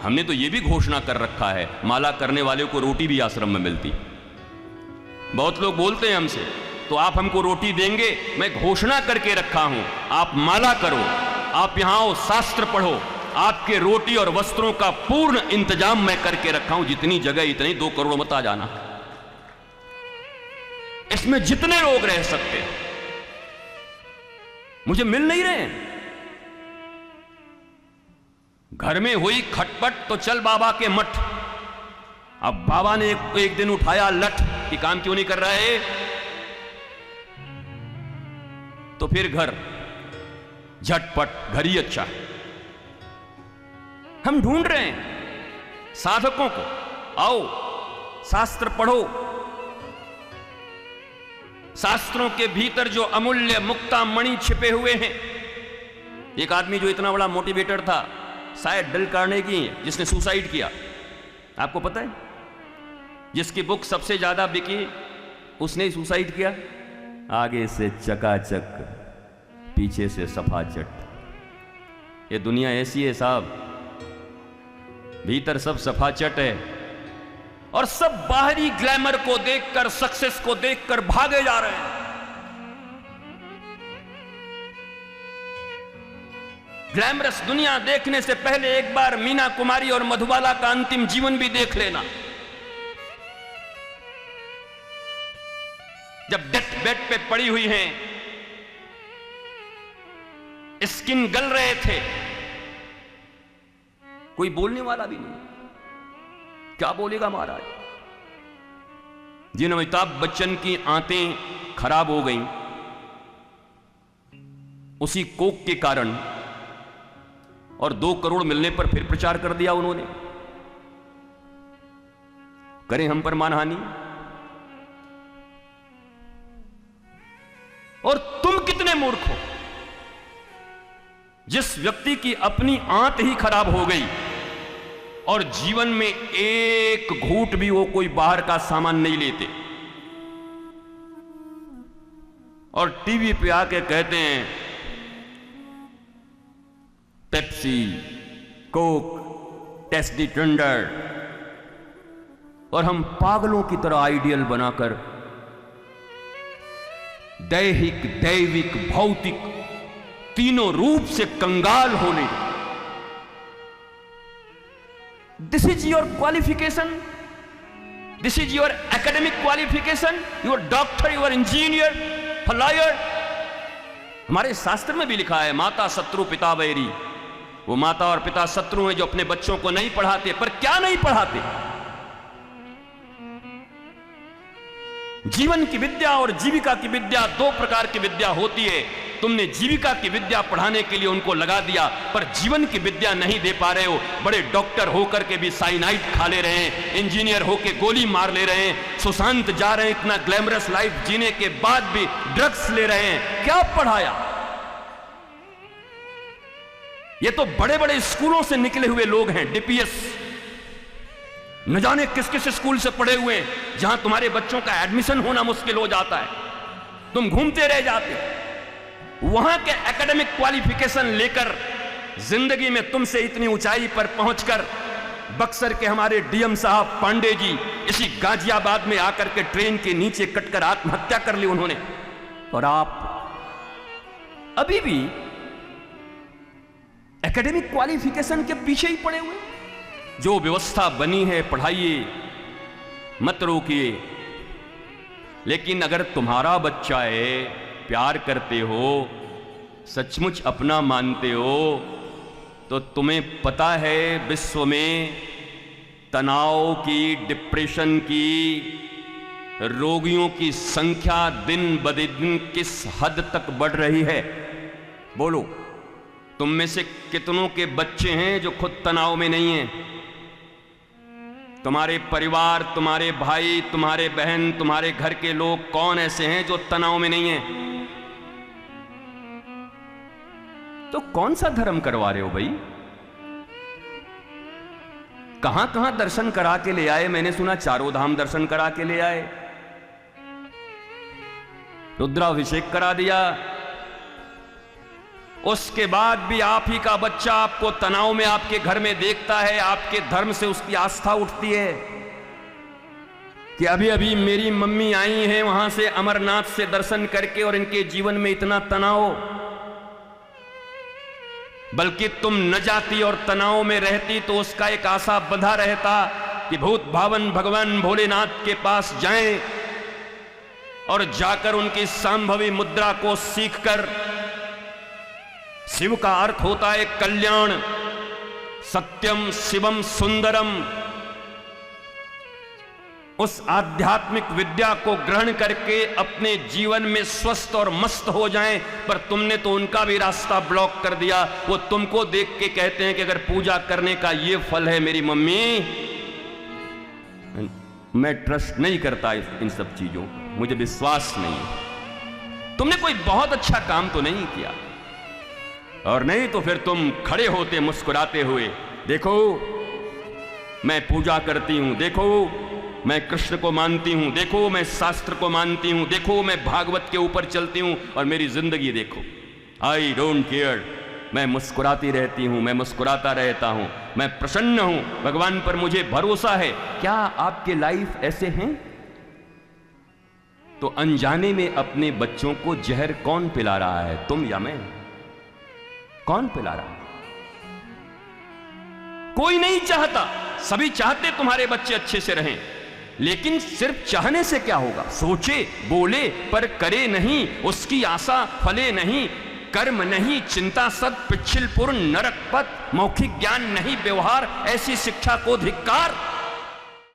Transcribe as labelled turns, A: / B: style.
A: हमने तो ये भी घोषणा कर रखा है, माला करने वाले को रोटी भी आश्रम में मिलती। बहुत लोग बोलते हैं हमसे, तो आप हमको रोटी देंगे? मैं घोषणा करके रखा हूं, आप माला करो, आप यहां आओ, शास्त्र पढ़ो, आपके रोटी और वस्त्रों का पूर्ण इंतजाम मैं करके रखा हूं। जितनी जगह इतनी 2 करोड़ मत आ जाना, इसमें जितने लोग रह सकते हैं। मुझे मिल नहीं रहे हैं। घर में हुई खटपट तो चल बाबा के मठ। अब बाबा ने एक दिन उठाया लठ कि काम क्यों नहीं कर रहा है, तो फिर घर झटपट, घर ही अच्छा है। हम ढूंढ रहे हैं साधकों को, आओ शास्त्र पढ़ो। शास्त्रों के भीतर जो अमूल्य मुक्ता मणि छिपे हुए हैं। एक आदमी जो इतना बड़ा मोटिवेटर था, शायद डेल कार्नेगी, जिसने सुसाइड किया, आपको पता है? जिसकी बुक सबसे ज्यादा बिकी, उसने ही सुसाइड किया। आगे से चकाचक, पीछे से सफाचट। ये दुनिया ऐसी है साहब, भीतर सब सफाचट है और सब बाहरी ग्लैमर को देखकर, सक्सेस को देखकर भागे जा रहे हैं। ग्लैमरस दुनिया देखने से पहले एक बार मीना कुमारी और मधुबाला का अंतिम जीवन भी देख लेना। जब डेथ बेड पे पड़ी हुई हैं, स्किन गल रहे थे, कोई बोलने वाला भी नहीं। क्या बोलेगा महाराज? जिन अमिताभ बच्चन की आंतें खराब हो गईं, उसी कोक के कारण, और 2 करोड़ मिलने पर फिर प्रचार कर दिया उन्होंने। करें हम पर मानहानि? और तुम कितने मूर्ख हो, जिस व्यक्ति की अपनी आंत ही खराब हो गई और जीवन में एक घूंट भी वो कोई बाहर का सामान नहीं लेते, और टीवी पे आके कहते हैं पेप्सी, कोक, टेस्टी टेंडर, और हम पागलों की तरह आइडियल बनाकर दैहिक, दैविक, भौतिक तीनों रूप से कंगाल होने। This is your qualification, this is your academic qualification, your doctor, your engineer, lawyer. हमारे शास्त्र में भी लिखा है, माता शत्रु पिता वैरी। वो माता और पिता शत्रु हैं जो अपने बच्चों को नहीं पढ़ाते। पर क्या नहीं पढ़ाते? जीवन की विद्या और जीविका की विद्या, 2 प्रकार की विद्या होती है। तुमने जीविका की विद्या पढ़ाने के लिए उनको लगा दिया, पर जीवन की विद्या नहीं दे पा रहे हो। बड़े डॉक्टर होकर के भी साइनाइड खा ले रहे हैं, इंजीनियर होकर गोली मार ले रहे हैं, सुशांत जा रहे हैं, इतना ग्लैमरस लाइफ जीने के बाद भी ड्रग्स ले रहे हैं। क्या पढ़ाया? ये तो बड़े बड़े स्कूलों से निकले हुए लोग हैं, डीपीएस, न जाने किस किस स्कूल से पढ़े हुए हैं, जहां तुम्हारे बच्चों का एडमिशन होना मुश्किल हो जाता है। तुम घूमते रह जाते हो। वहां के एकेडमिक क्वालिफिकेशन लेकर जिंदगी में तुमसे इतनी ऊंचाई पर पहुंचकर बक्सर के हमारे डीएम साहब पांडे जी इसी गाजियाबाद में आकर के ट्रेन के नीचे कटकर आत्महत्या कर ली उन्होंने, और आप अभी भी एकेडमिक क्वालिफिकेशन के पीछे ही पड़े हुए। जो व्यवस्था बनी है पढ़ाइए, मत रोकिए। लेकिन अगर तुम्हारा बच्चा है, प्यार करते हो, सचमुच अपना मानते हो, तो तुम्हें पता है विश्व में तनाव की, डिप्रेशन की रोगियों की संख्या दिन ब दिन किस हद तक बढ़ रही है। बोलो, तुम में से कितनों के बच्चे हैं जो खुद तनाव में नहीं हैं? तुम्हारे परिवार, तुम्हारे भाई, तुम्हारे बहन, तुम्हारे घर के लोग कौन ऐसे हैं जो तनाव में नहीं हैं? तो कौन सा धर्म करवा रहे हो भाई? कहां कहां दर्शन करा के ले आए? मैंने सुना चारों धाम दर्शन करा के ले आए, रुद्राभिषेक करा दिया, उसके बाद भी आप ही का बच्चा आपको तनाव में आपके घर में देखता है, आपके धर्म से उसकी आस्था उठती है कि अभी अभी मेरी मम्मी आई हैं वहां से अमरनाथ से दर्शन करके और इनके जीवन में इतना तनाव। बल्कि तुम न जाती और तनाव में रहती तो उसका एक आशा बंधा रहता कि भूत भावन भगवान भोलेनाथ के पास जाएं और जाकर उनकी सांभवी मुद्रा को सीखकर, शिव का अर्थ होता है कल्याण, सत्यम शिवम सुंदरम, उस आध्यात्मिक विद्या को ग्रहण करके अपने जीवन में स्वस्थ और मस्त हो जाएं। पर तुमने तो उनका भी रास्ता ब्लॉक कर दिया। वो तुमको देख के कहते हैं कि अगर पूजा करने का ये फल है मेरी मम्मी, मैं ट्रस्ट नहीं करता इन सब चीजों पर, मुझे विश्वास नहीं है। तुमने कोई बहुत अच्छा काम तो नहीं किया, और नहीं तो फिर तुम खड़े होते मुस्कुराते हुए, देखो मैं पूजा करती हूं, देखो मैं कृष्ण को मानती हूं, देखो मैं शास्त्र को मानती हूं, देखो मैं भागवत के ऊपर चलती हूं, और मेरी जिंदगी देखो, आई डोंट केयर, मैं मुस्कुराती रहती हूं, मैं मुस्कुराता रहता हूं, मैं प्रसन्न हूं, भगवान पर मुझे भरोसा है। क्या आपके लाइफ ऐसे हैं? तो अनजाने में अपने बच्चों को जहर कौन पिला रहा है, तुम या मैं? कौन पिला रहा है? कोई नहीं चाहता, सभी चाहते तुम्हारे बच्चे अच्छे से रहें, लेकिन सिर्फ चाहने से क्या होगा? सोचे बोले पर करे नहीं, उसकी आशा फले नहीं, कर्म नहीं चिंता सत पिछिल पूर्ण नरक पथ, मौखिक ज्ञान नहीं व्यवहार, ऐसी शिक्षा को धिक्कार।